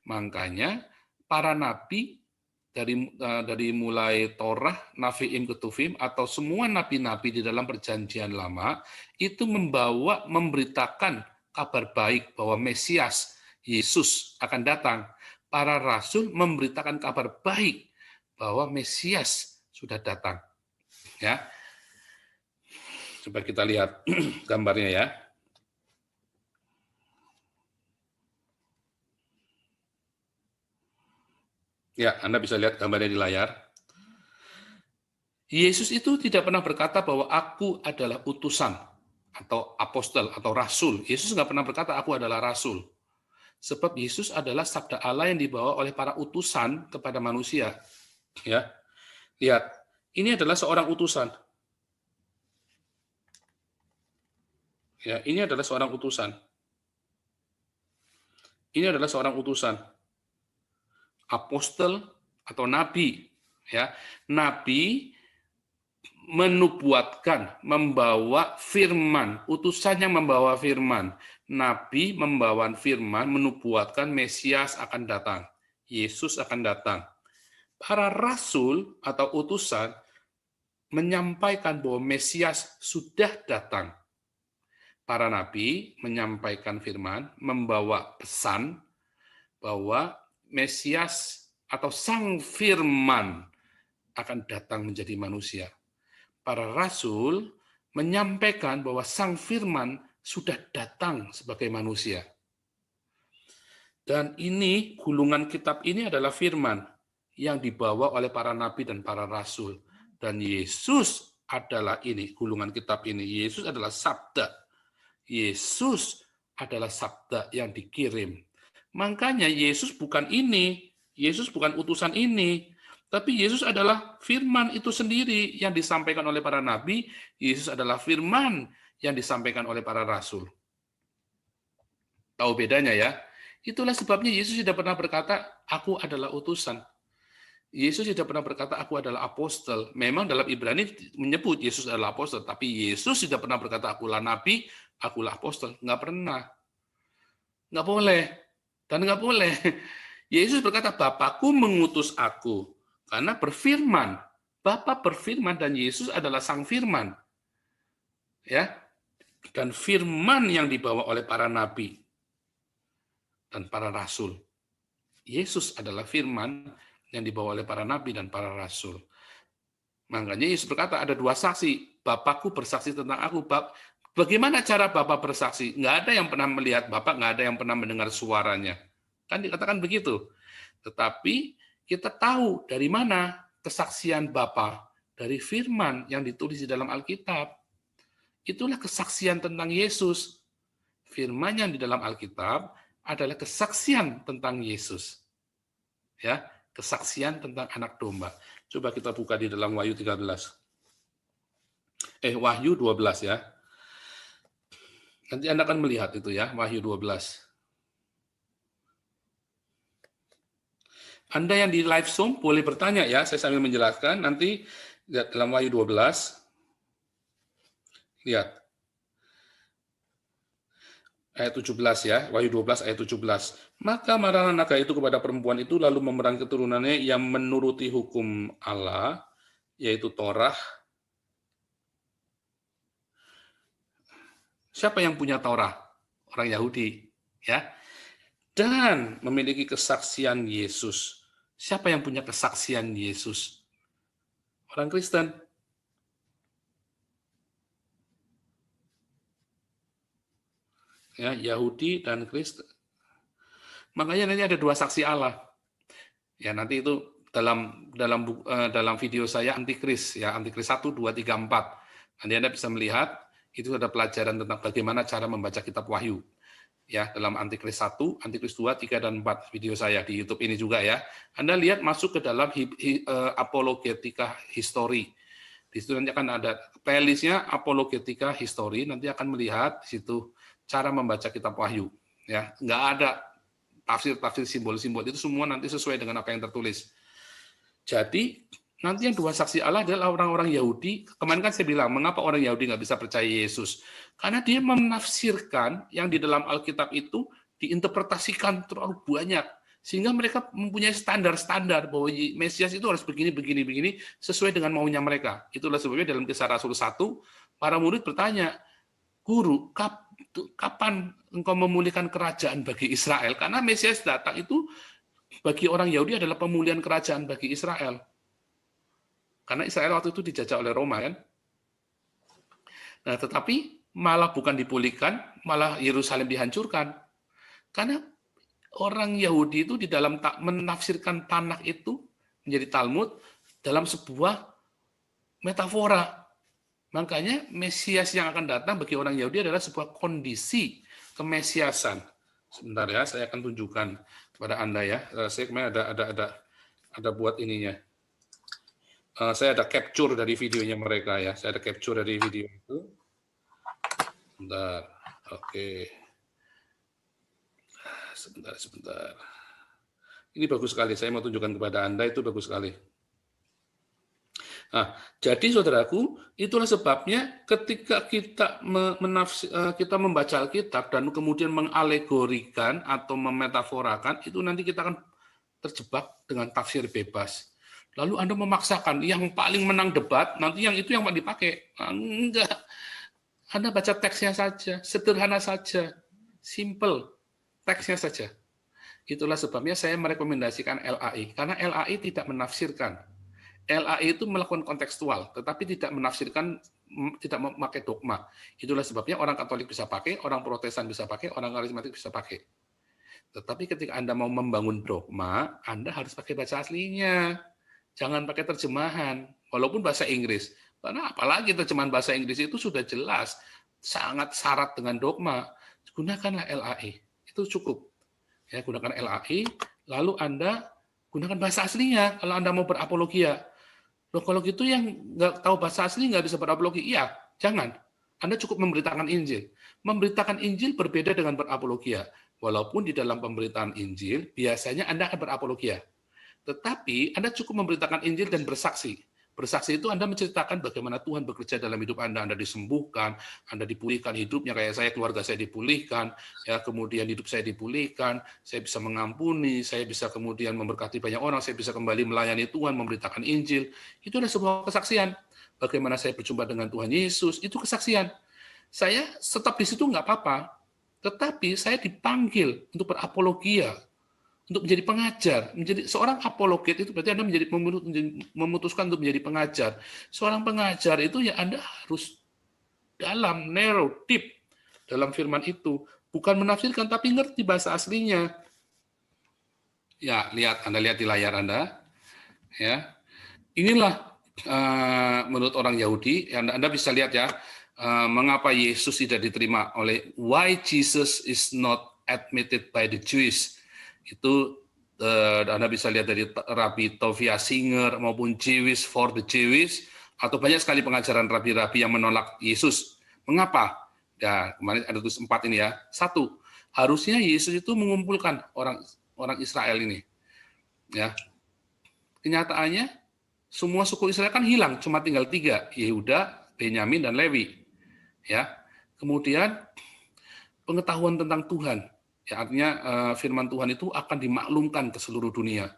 Makanya para nabi dari mulai Torah, Nafiim, Ketuvim, atau semua nabi-nabi di dalam perjanjian lama, itu memberitakan kabar baik bahwa Mesias, Yesus akan datang. Para rasul memberitakan kabar baik bahwa Mesias sudah datang. Ya, coba kita lihat gambarnya ya. Ya, Anda bisa lihat gambarnya di layar. Yesus itu tidak pernah berkata bahwa aku adalah utusan atau apostol atau rasul. Yesus nggak pernah berkata aku adalah rasul. Sebab Yesus adalah sabda Allah yang dibawa oleh para utusan kepada manusia. Ya, lihat, ini adalah seorang utusan. Ya, ini adalah seorang utusan. Ini adalah seorang utusan. Apostol atau nabi. Ya, nabi menubuatkan, membawa firman, utusan yang membawa firman. Nabi membawa firman, menubuatkan Mesias akan datang. Yesus akan datang. Para rasul atau utusan menyampaikan bahwa Mesias sudah datang. Para nabi menyampaikan firman, membawa pesan bahwa Mesias atau Sang Firman akan datang menjadi manusia. Para rasul menyampaikan bahwa Sang Firman sudah datang sebagai manusia. Dan ini, gulungan kitab ini adalah firman yang dibawa oleh para nabi dan para rasul. Dan Yesus adalah ini, gulungan kitab ini. Yesus adalah sabda. Yesus adalah sabda yang dikirim. Makanya Yesus bukan ini, Yesus bukan utusan ini, tapi Yesus adalah firman itu sendiri yang disampaikan oleh para nabi. Yesus adalah firman yang disampaikan oleh para rasul. Tahu bedanya ya? Itulah sebabnya Yesus tidak pernah berkata, aku adalah utusan. Yesus tidak pernah berkata, aku adalah apostol. Memang dalam Ibrani menyebut Yesus adalah apostol, tapi Yesus tidak pernah berkata, akulah nabi, akulah apostol. Nggak pernah. Nggak boleh. Dan nggak boleh. Yesus berkata, Bapakku mengutus aku. Karena berfirman. Bapa berfirman dan Yesus adalah sang firman. Ya. Dan firman yang dibawa oleh para nabi dan para rasul. Yesus adalah firman yang dibawa oleh para nabi dan para rasul. Makanya Yesus berkata ada dua saksi. Bapakku bersaksi tentang aku. Bagaimana cara Bapak bersaksi? Nggak ada yang pernah melihat Bapak, nggak ada yang pernah mendengar suaranya. Kan dikatakan begitu. Tetapi kita tahu dari mana kesaksian Bapa, dari firman yang ditulis di dalam Alkitab. Itulah kesaksian tentang Yesus. Firman yang di dalam Alkitab adalah kesaksian tentang Yesus. Ya, kesaksian tentang anak domba. Coba kita buka di dalam Wahyu 13. Wahyu 12 ya. Nanti Anda akan melihat itu ya, Wahyu 12. Anda yang di live Zoom boleh bertanya ya, saya sambil menjelaskan. Nanti dalam Wahyu 12, lihat. Ayat 17 ya, Wahyu 12 ayat 17. Maka marahlah naga itu kepada perempuan itu, lalu memerangi keturunannya yang menuruti hukum Allah, yaitu Torah. Siapa yang punya Torah? Orang Yahudi, ya. Dan memiliki kesaksian Yesus. Siapa yang punya kesaksian Yesus? Orang Kristen. Ya, Yahudi dan Kristen. Makanya nanti ada dua saksi Allah. Ya, nanti itu dalam video saya Antikris ya, Antikris 1 2 3 4. Nanti Anda bisa melihat itu ada pelajaran tentang bagaimana cara membaca kitab Wahyu. Ya, dalam Antikris 1, Antikris 2, 3 dan 4 video saya di YouTube ini juga ya. Anda lihat masuk ke dalam apologetika history. Di situ nanti akan ada playlistnya apologetika history, nanti akan melihat di situ cara membaca kitab Wahyu. Ya, nggak ada tafsir-tafsir simbol-simbol, itu semua nanti sesuai dengan apa yang tertulis. Jadi, nanti yang dua saksi Allah adalah orang-orang Yahudi. Kemarin kan saya bilang, mengapa orang Yahudi nggak bisa percaya Yesus? Karena dia menafsirkan yang di dalam Alkitab itu diinterpretasikan terlalu banyak, Sehingga mereka mempunyai standar-standar bahwa Mesias itu harus begini, begini, begini, sesuai dengan maunya mereka. Itulah sebabnya dalam Kisah Rasul 1, para murid bertanya, Guru, kapan engkau memulihkan kerajaan bagi Israel? Karena Mesias datang itu bagi orang Yahudi adalah pemulihan kerajaan bagi Israel. Karena Israel waktu itu dijajah oleh Roma, kan? Nah, tetapi malah bukan dipulihkan, malah Yerusalem dihancurkan. Karena orang Yahudi itu di dalam menafsirkan Tanakh itu menjadi Talmud dalam sebuah metafora. Makanya Mesias yang akan datang bagi orang Yahudi adalah sebuah kondisi kemesiasan. Sebentar ya, saya akan tunjukkan kepada Anda ya. Saya kemarin ada buat ininya. Saya ada capture dari videonya mereka ya. Saya ada capture dari video itu. Sebentar. Oke. Sebentar. Ini bagus sekali. Saya mau tunjukkan kepada Anda, itu bagus sekali. Nah, jadi saudaraku, itulah sebabnya ketika kita kita membaca Alkitab dan kemudian mengalegorikan atau memetaforakan, itu nanti kita akan terjebak dengan tafsir bebas. Lalu Anda memaksakan yang paling menang debat, nanti yang itu yang dipakai. Enggak. Anda baca teksnya saja, sederhana saja, simple. Teksnya saja. Itulah sebabnya saya merekomendasikan LAI, karena LAI tidak menafsirkan. LAI itu melakukan kontekstual, tetapi tidak menafsirkan, tidak memakai dogma. Itulah sebabnya orang Katolik bisa pakai, orang Protestan bisa pakai, orang Karismatik bisa pakai. Tetapi ketika Anda mau membangun dogma, Anda harus pakai bahasa aslinya. Jangan pakai terjemahan, walaupun bahasa Inggris. Karena apalagi terjemahan bahasa Inggris itu sudah jelas, sangat syarat dengan dogma. Gunakanlah LAI. Itu cukup. Ya, gunakan LAI, lalu Anda gunakan bahasa aslinya kalau Anda mau berapologia. Loh, kalau gitu yang nggak tahu bahasa asli nggak bisa berapologi. Iya, jangan. Anda cukup memberitakan Injil. Memberitakan Injil berbeda dengan berapologia. Walaupun di dalam pemberitaan Injil, biasanya Anda akan berapologia. Tetapi Anda cukup memberitakan Injil dan bersaksi. Bersaksi itu Anda menceritakan bagaimana Tuhan bekerja dalam hidup Anda. Anda disembuhkan, Anda dipulihkan hidupnya, kayak saya, keluarga saya dipulihkan, ya, kemudian hidup saya dipulihkan, saya bisa mengampuni, saya bisa kemudian memberkati banyak orang, saya bisa kembali melayani Tuhan, memberitakan Injil. Itu adalah sebuah kesaksian. Bagaimana saya berjumpa dengan Tuhan Yesus, itu kesaksian. Saya stop di situ nggak apa-apa, tetapi saya dipanggil untuk berapologia, untuk menjadi pengajar, menjadi seorang apologet itu berarti Anda memutuskan untuk menjadi pengajar. Seorang pengajar itu ya Anda harus dalam, narrow, deep dalam firman itu, bukan menafsirkan tapi ngerti bahasa aslinya. Ya, Anda lihat di layar Anda. Ya. Inilah menurut orang Yahudi, Anda bisa lihat ya, mengapa Yesus tidak diterima oleh why Jesus is not admitted by the Jews. Itu Anda bisa lihat dari Rabbi Tovia Singer maupun Jewish for the Jewish, atau banyak sekali pengajaran rabi-rabi yang menolak Yesus. Mengapa? Ya, kemarin ada tulis 4 ini ya. 1, harusnya Yesus itu mengumpulkan orang Israel ini. Ya. Kenyataannya semua suku Israel kan hilang, cuma tinggal 3, Yehuda, Benyamin, dan Lewi. Ya. Kemudian pengetahuan tentang Tuhan. Ya, artinya firman Tuhan itu akan dimaklumkan ke seluruh dunia.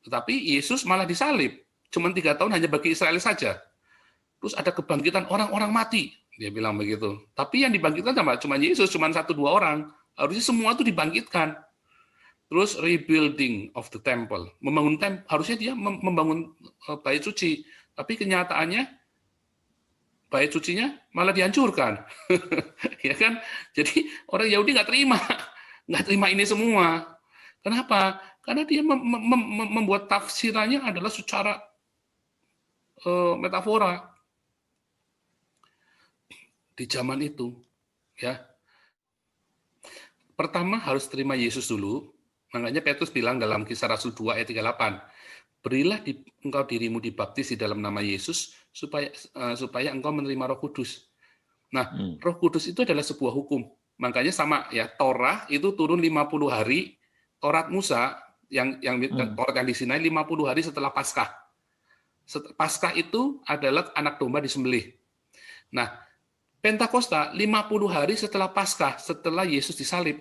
Tetapi Yesus malah disalib. Cuma 3 tahun hanya bagi Israel saja. Terus ada kebangkitan orang-orang mati. Dia bilang begitu. Tapi yang dibangkitkan cuma Yesus, cuma 1-2 orang. Harusnya semua itu dibangkitkan. Terus rebuilding of the temple. Harusnya dia membangun bait suci. Tapi kenyataannya bait sucinya malah dihancurkan. Ya kan? Jadi orang Yahudi nggak terima ini semua. Kenapa? Karena dia membuat tafsirannya adalah secara metafora. Di zaman itu, ya. Pertama harus terima Yesus dulu. Makanya Petrus bilang dalam Kisah Rasul 2 ayat 38, berilah engkau dirimu dibaptis di dalam nama Yesus supaya engkau menerima Roh Kudus. Nah, Roh Kudus itu adalah sebuah hukum. Makanya sama ya, Torah itu turun 50 hari, Taurat Musa yang Taurat yang di Sinai 50 hari setelah Paskah. Paskah itu adalah anak domba disembelih. Nah, Pentakosta 50 hari setelah Paskah, setelah Yesus disalib.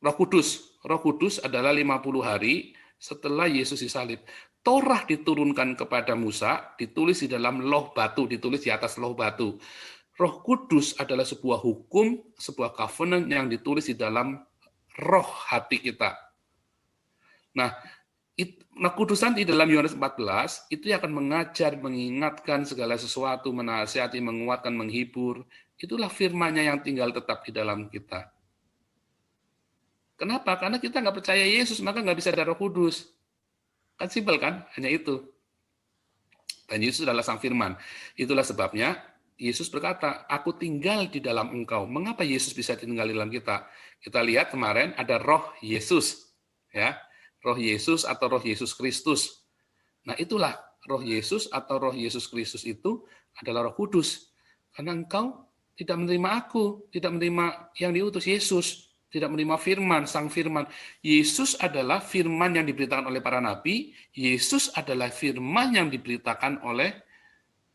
Roh Kudus Roh Kudus adalah 50 hari setelah Yesus disalib. Torah diturunkan kepada Musa, ditulis di dalam loh batu, ditulis di atas loh batu. Roh Kudus adalah sebuah hukum, sebuah covenant yang ditulis di dalam roh hati kita. Nah, kudusan di dalam Yohanes 14 itu yang akan mengajar, mengingatkan segala sesuatu, menasihati, menguatkan, menghibur. Itulah firman-Nya yang tinggal tetap di dalam kita. Kenapa? Karena kita nggak percaya Yesus, maka nggak bisa ada Roh Kudus. Kan simpel kan? Hanya itu. Dan Yesus adalah Sang Firman. Itulah sebabnya Yesus berkata, aku tinggal di dalam engkau. Mengapa Yesus bisa tinggal di dalam kita? Kita lihat kemarin ada Roh Yesus. Ya, Roh Yesus atau Roh Yesus Kristus. Nah itulah Roh Yesus atau Roh Yesus Kristus itu adalah Roh Kudus. Karena engkau tidak menerima aku, tidak menerima yang diutus Yesus, tidak menerima firman, Sang Firman. Yesus adalah firman yang diberitakan oleh para nabi, Yesus adalah firman yang diberitakan oleh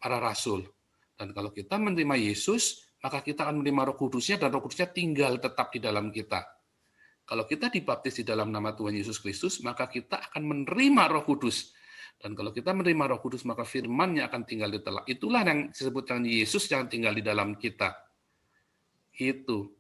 para rasul. Dan kalau kita menerima Yesus, maka kita akan menerima Roh Kudusnya, dan Roh Kudusnya tinggal tetap di dalam kita. Kalau kita dibaptis di dalam nama Tuhan Yesus Kristus, maka kita akan menerima Roh Kudus. Dan kalau kita menerima Roh Kudus, maka firman-Nya akan tinggal di dalam. Itulah yang disebutkan Yesus yang tinggal di dalam kita. Itu.